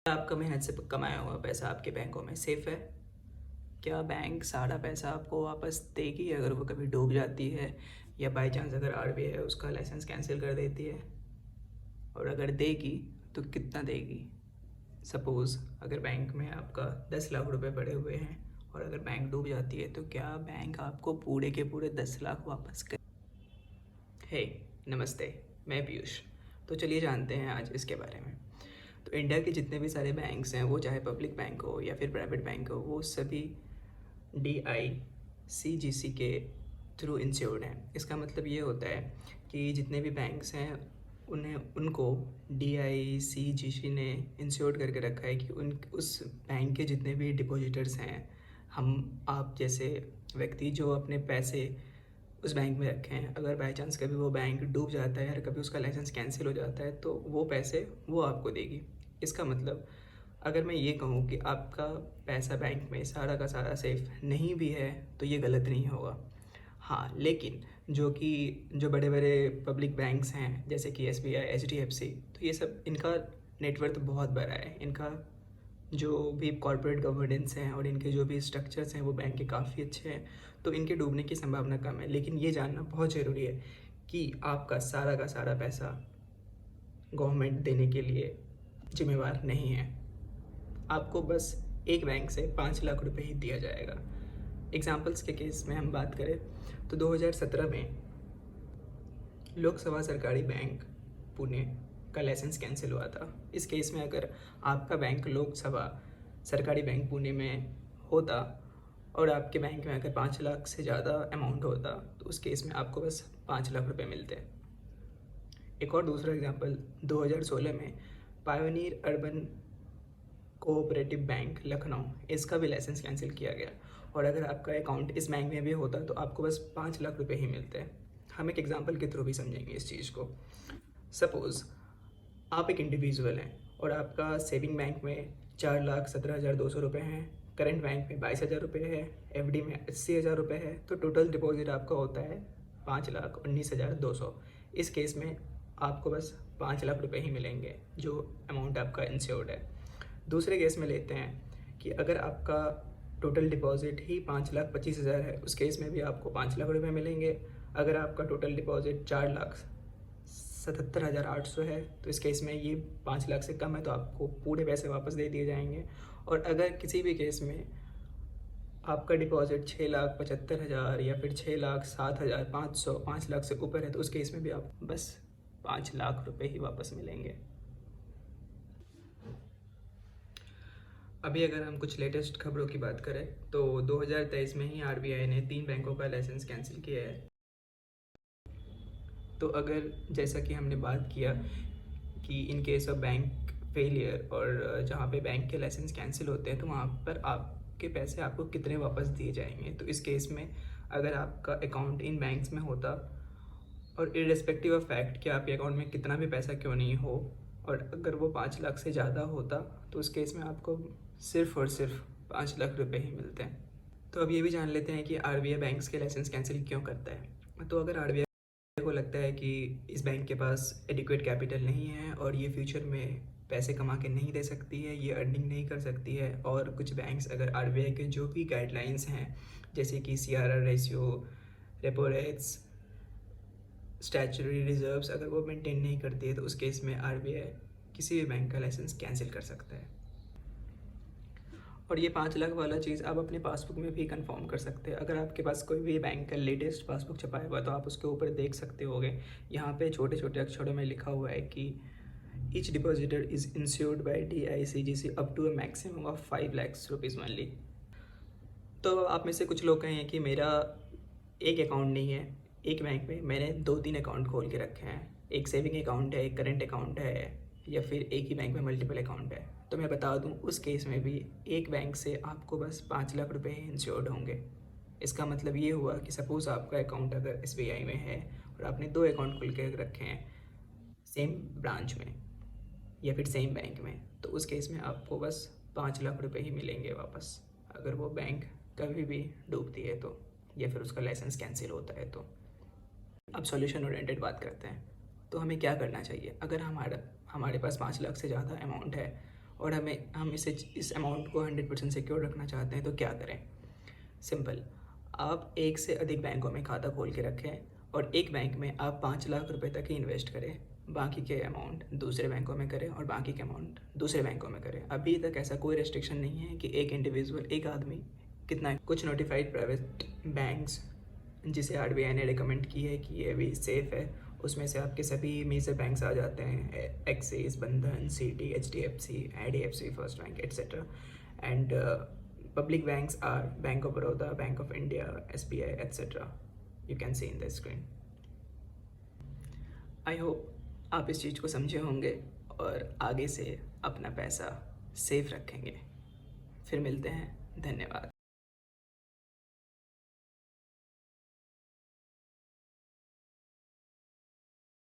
आपका मेहनत से कमाया हुआ पैसा आपके बैंकों में सेफ है? क्या बैंक सारा पैसा आपको वापस देगी अगर वो कभी डूब जाती है या बाई चांस अगर आरबीआई उसका लाइसेंस कैंसिल कर देती है? और अगर देगी तो कितना देगी? सपोज़ अगर बैंक में आपका 10 लाख रुपए पड़े हुए हैं और अगर बैंक डूब जाती है तो क्या बैंक आपको पूरे के पूरे 10 लाख वापस कर? हे नमस्ते, मैं पीयूष। तो चलिए जानते हैं आज इसके बारे में। तो इंडिया के जितने भी सारे बैंक्स हैं, वो चाहे पब्लिक बैंक हो या फिर प्राइवेट बैंक हो, वो सभी DICGC के थ्रू इंश्योर्ड हैं। इसका मतलब ये होता है कि जितने भी बैंक्स हैं उनको DICGC ने इंश्योर्ड करके रखा है कि उस बैंक के जितने भी डिपॉजिटर्स हैं, आप जैसे व्यक्ति जो अपने पैसे उस बैंक में रखे हैं, अगर बाई चांस कभी वो बैंक डूब जाता है या कभी उसका लाइसेंस कैंसिल हो जाता है तो वो पैसे वो आपको देगी। इसका मतलब अगर मैं ये कहूँ कि आपका पैसा बैंक में सारा का सारा सेफ नहीं भी है तो ये गलत नहीं होगा। हाँ, लेकिन जो बड़े बड़े पब्लिक बैंक्स हैं जैसे कि SBI, HDFC, तो ये सब इनका नेटवर्थ बहुत बड़ा है। इनका जो भी कॉर्पोरेट गवर्नेंस हैं और इनके जो भी स्ट्रक्चर्स हैं वो बैंक के काफ़ी अच्छे हैं, तो इनके डूबने की संभावना कम है। लेकिन ये जानना बहुत ज़रूरी है कि आपका सारा का सारा पैसा गवर्नमेंट देने के लिए जिम्मेवार नहीं है। आपको बस एक बैंक से 5 लाख रुपए ही दिया जाएगा। एग्जाम्पल्स के केस में हम बात करें तो 2017 में लोकसभा सरकारी बैंक पुणे का लाइसेंस कैंसिल हुआ था। इस केस में अगर आपका बैंक लोकसभा सरकारी बैंक पुणे में होता और आपके बैंक में अगर 5 लाख से ज़्यादा अमाउंट होता तो उस केस में आपको बस 5 लाख रुपए मिलते। एक और दूसरा एग्जांपल 2016 में pioneer urban cooperative bank Lucknow, इसका भी लाइसेंस कैंसिल किया गया और अगर आपका अकाउंट इस बैंक में भी होता तो आपको बस 5 लाख रुपए ही मिलते हैं। हम एक एग्जांपल के थ्रू भी समझेंगे इस चीज़ को। सपोज़ आप एक इंडिविजुअल हैं और आपका सेविंग बैंक में 4,17,200 रुपये हैं, करंट बैंक में 22,000 रुपये है, FD में 80,000 रुपये है, तो टोटल डिपॉजिट आपका होता है 5,19,200। इस केस में आपको बस 5 लाख रुपये ही मिलेंगे जो अमाउंट आपका इंश्योर्ड है। दूसरे केस में लेते हैं कि अगर आपका टोटल डिपॉजिट ही 5,25,000 है, उस केस में भी आपको 5 लाख रुपये मिलेंगे। अगर आपका टोटल डिपॉजिट 4,77,800 है तो इस केस में ये 5 लाख से कम है तो आपको पूरे पैसे वापस दे दिए जाएंगे। और अगर किसी भी केस में आपका डिपॉजिट 6,75,000 या फिर 6,07,500, 5 लाख से ऊपर है तो उस केस में भी आप बस 5 लाख रुपये ही वापस मिलेंगे। अभी अगर हम कुछ लेटेस्ट खबरों की बात करें तो 2023 में ही RBI ने 3 बैंकों का लाइसेंस कैंसिल किया है। तो अगर जैसा कि हमने बात किया कि in case of bank failure और जहाँ पे बैंक के लाइसेंस कैंसिल होते हैं तो वहाँ पर आपके पैसे आपको कितने वापस दिए जाएंगे, तो इस केस में अगर आपका अकाउंट इन बैंक्स में होता और इर्रेस्पेक्टिव ऑफ फैक्ट कि आपके अकाउंट में कितना भी पैसा क्यों नहीं हो और अगर वो 5 लाख से ज़्यादा होता तो उस केस में आपको सिर्फ़ और सिर्फ 5 लाख रुपए ही मिलते हैं। तो अब ये भी जान लेते हैं कि RBI बैंक्स के लाइसेंस कैंसिल क्यों करता है। तो अगर RBI को लगता है कि इस बैंक के पास एडिक्वेट कैपिटल नहीं है और ये फ्यूचर में पैसे कमा के नहीं दे सकती है, ये अर्निंग नहीं कर सकती है, और कुछ बैंक्स अगर RBI के जो भी गाइडलाइंस हैं जैसे कि CRR ratio, repo rates, statutory reserves अगर वो मेंटेन नहीं करती है तो उस केस में RBI किसी भी बैंक का लाइसेंस कैंसिल कर सकता है। और ये 5 लाख वाला चीज़ आप अपने पासबुक में भी कंफर्म कर सकते हैं। अगर आपके पास कोई भी बैंक का लेटेस्ट पासबुक छपाया हुआ तो आप उसके ऊपर देख सकते होगे, यहाँ पे छोटे छोटे अक्षरों में लिखा हुआ है कि each depositor is insured by DICGC up to a maximum of 5 lakhs rupees only. तो आप में से कुछ लोग कहें कि मेरा एक अकाउंट नहीं है, एक बैंक में मैंने 2-3 अकाउंट खोल के रखे हैं, एक सेविंग अकाउंट है, एक करंट अकाउंट है, या फिर एक ही बैंक में मल्टीपल अकाउंट है। तो मैं बता दूं उस केस में भी एक बैंक से आपको बस 5 लाख रुपए ही इंश्योर्ड होंगे। इसका मतलब ये हुआ कि सपोज़ आपका अकाउंट अगर SBI में है और आपने 2 अकाउंट खुल के रखे हैं सेम ब्रांच में या फिर सेम बैंक में, तो उस केस में आपको बस 5 लाख रुपए ही मिलेंगे वापस अगर वो बैंक कभी भी डूबती है तो, या फिर उसका लाइसेंस कैंसिल होता है तो। अब सॉल्यूशन ओरिएंटेड बात करते हैं। तो हमें क्या करना चाहिए अगर हमारे पास 5 लाख से ज़्यादा अमाउंट है और हम इस अमाउंट को 100% सिक्योर रखना चाहते हैं, तो क्या करें? सिंपल, आप एक से अधिक बैंकों में खाता खोल के रखें और एक बैंक में आप 5 लाख रुपए तक ही इन्वेस्ट करें, बाकी के अमाउंट दूसरे बैंकों में करें और बाकी के अमाउंट दूसरे बैंकों में करें। अभी तक ऐसा कोई रेस्ट्रिक्शन नहीं है कि एक इंडिविजुअल, एक आदमी कितना। कुछ नोटिफाइड प्राइवेट बैंक्स जिसे आरबीआई ने रिकमेंड की है कि ये भी सेफ़ है, उसमें से आपके सभी मेजर बैंक्स आ जाते हैं, एक्सिस, बंधन, city, HDFC, IDFC first bank etcetera. And public banks are Bank of Baroda, Bank of India, SBI, etc. You can see in the screen. I hope आप इस चीज़ को समझे होंगे और आगे से अपना पैसा सेफ रखेंगे। फिर मिलते हैं, धन्यवाद।